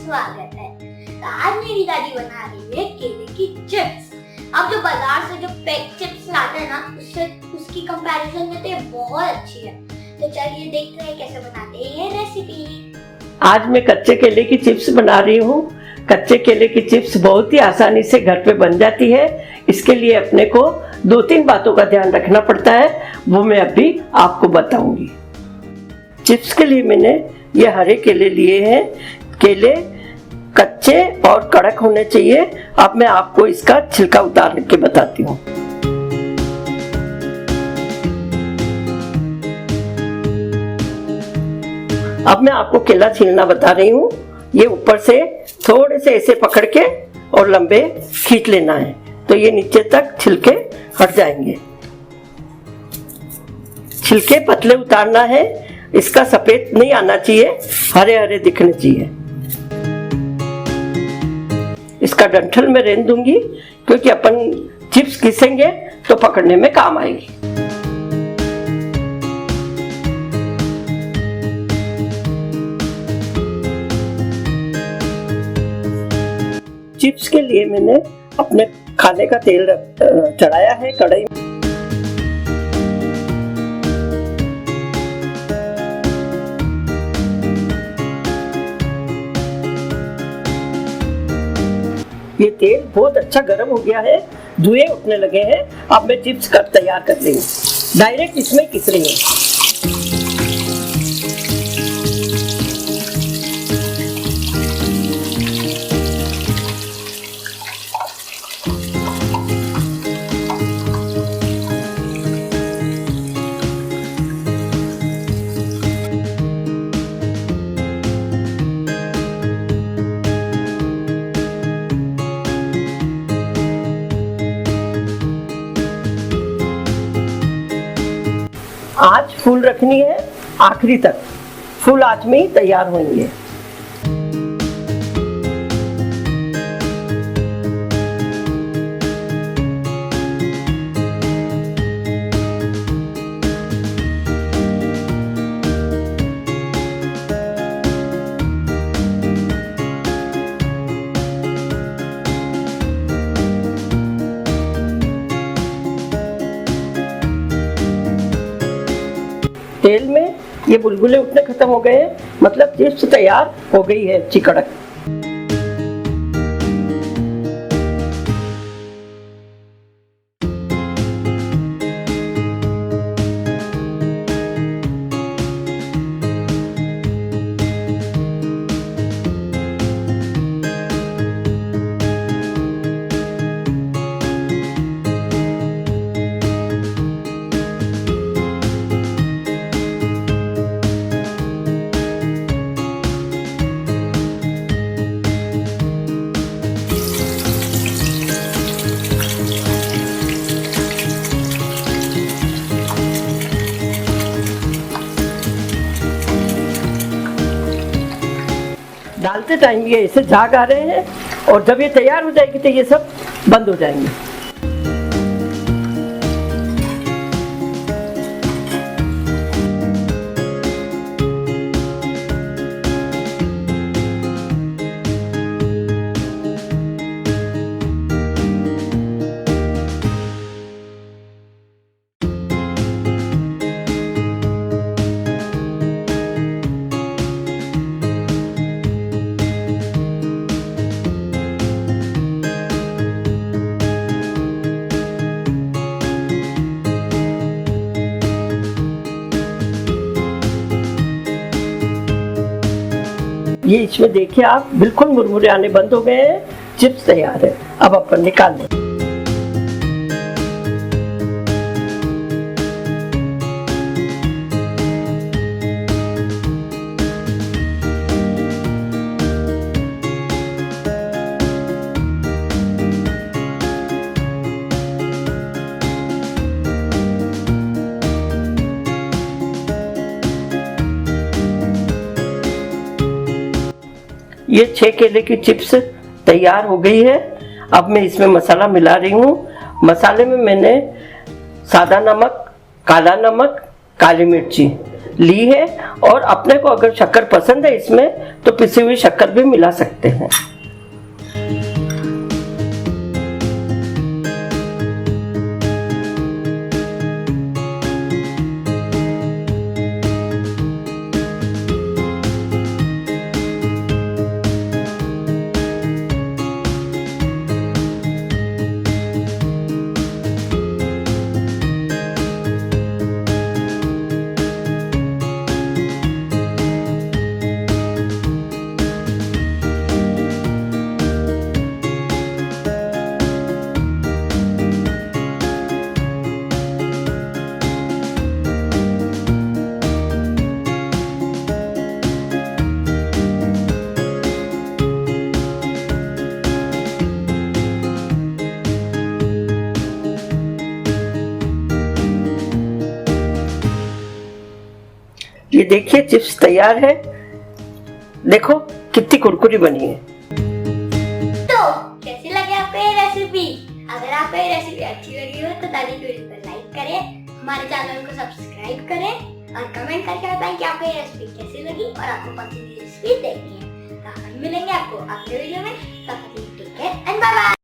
स्वागत है। तो आज मेरी दादी बना रही है केले की चिप्स। अब जो बाजार से जो पैक चिप्स लाते हैं ना, उससे उसकी कंपैरिजन में तो ये बहुत अच्छी है। तो चलिए देखते हैं कैसे बनाते हैं ये रेसिपी। आज मैं कच्चे केले की चिप्स बना रही हूँ। कच्चे केले की चिप्स बहुत ही आसानी से घर पे बन जाती है। इसके लिए अपने को 2-3 बातों का ध्यान रखना पड़ता है, वो मैं अभी आपको बताऊंगी। चिप्स के लिए मैंने ये हरे केले लिए हैं। केले कच्चे और कड़क होने चाहिए। अब मैं आपको इसका छिलका उतार के बताती हूँ। अब मैं आपको केला छीलना बता रही हूँ। ये ऊपर से थोड़े से ऐसे पकड़ के और लंबे खींच लेना है, तो ये नीचे तक छिलके हट जाएंगे। छिलके पतले उतारना है, इसका सफेद नहीं आना चाहिए, हरे हरे दिखने चाहिए। इसका डंठल मैं रहने दूंगी, क्योंकि अपन चिप्स घिसेंगे तो पकड़ने में काम आएगी। चिप्स के लिए मैंने अपने खाने का तेल चढ़ाया है कढ़ाई। ये तेल बहुत अच्छा गर्म हो गया है, धुएं उठने लगे हैं। अब मैं चिप्स तैयार कर रही हूँ। डायरेक्ट इसमें घिस रही हूँ। आँच फुल रखनी है, आखिरी तक फुल आँच में ही तैयार होंगे। तेल में ये बुलबुले उठने खत्म हो गए हैं, मतलब चिप्स तैयार हो गई है अच्छी कड़क। डालते टाइम ये ऐसे झाग आ रहे हैं, और जब ये तैयार हो जाएगी तो ये सब बंद हो जाएंगे। ये इसमें देखिए आप, बिल्कुल मुरमुरे आने बंद हो गए हैं। चिप्स तैयार है। अब अपन निकाल लें। ये 6 केले की चिप्स तैयार हो गई है। अब मैं इसमें मसाला मिला रही हूँ। मसाले में मैंने सादा नमक, काला नमक, काली मिर्ची, ली है। और अपने को अगर शक्कर पसंद है इसमें तो पिसी हुई शक्कर भी मिला सकते हैं। ये देखिए चिप्स तैयार है, देखो कितनी कुरकुरी बनी है। तो कैसी लगी आपको ये रेसिपी? अगर आपको ये रेसिपी अच्छी लगी हो तो दादी को इस पर लाइक करें, हमारे चैनल को सब्सक्राइब करें और कमेंट करके बताएं कि आपको ये रेसिपी कैसी लगी और आपको कौन सी रेसिपी देखनी है। तो हम मिलेंगे आपको अगले वीडियो में, तब तक take care and bye bye.